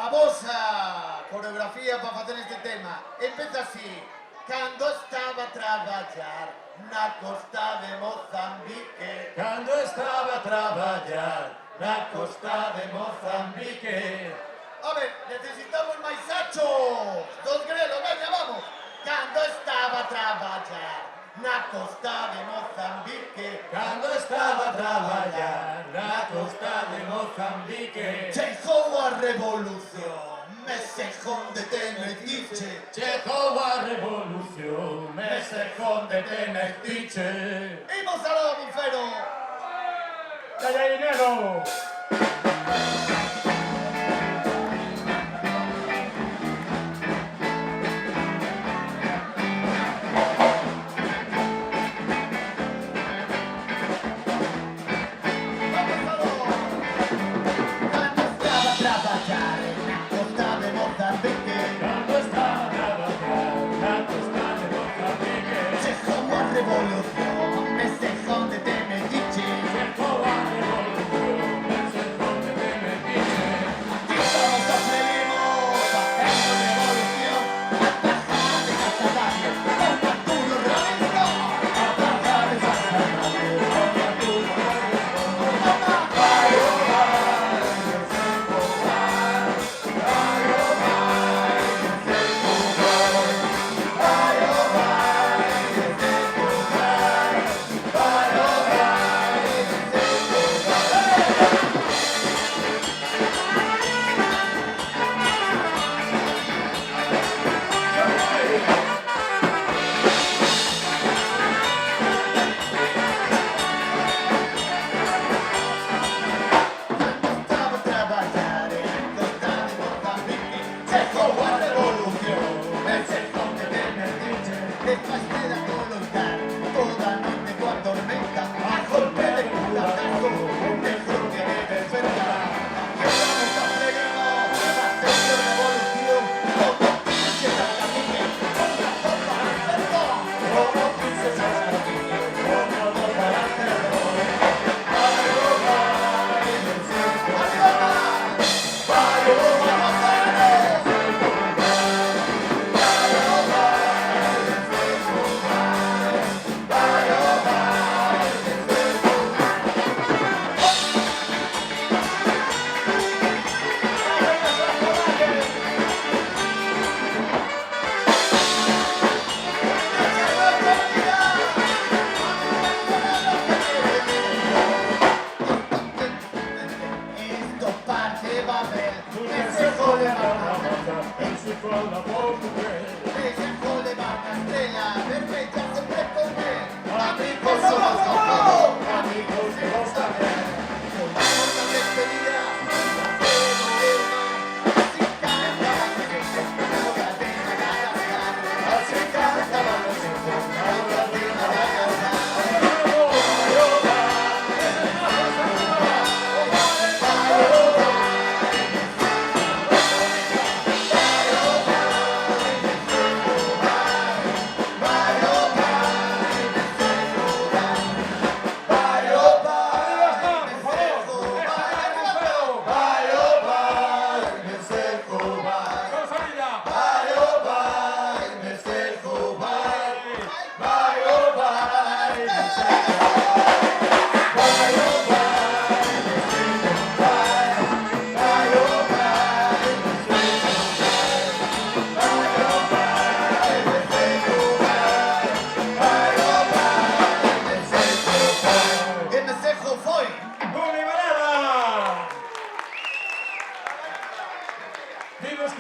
A vosa coreografía para facer este tema empeza así. Cando estaba a traballar na costa de Mozambique. Cando estaba a traballar na costa de Mozambique. A ver, necesitamos máis achos. Dos grelos, veña, vamos. Cando estaba a traballar na costa de Mozambique. Cando estaba a traballar na costa de Mozambique. Chegou a revolución, mesejón de Tenerife. Chegou a revolución, mesejón de Tenerife. Imos aló, bufero. ¡Calla dinero! Revolución, mesejón de Tenerife. Chegou a revolución, mesejón de Tenerife. Aquí todos nos venimos haciendo revolución. Atajar de Casadario, con Arturo Rodrigo. Atajar de Casadario, con Arturo Rodrigo. Después de la voluntad, toda noche con tormenta, a golpe de culatazo, un negro que debe despertar. Que vamos a freírnos, haciendo revolución, como princesas también, con la copa de cerdo, como princesas también, con la copa de cerdo. Amigos, somos amigos y vos también. Con la despedida.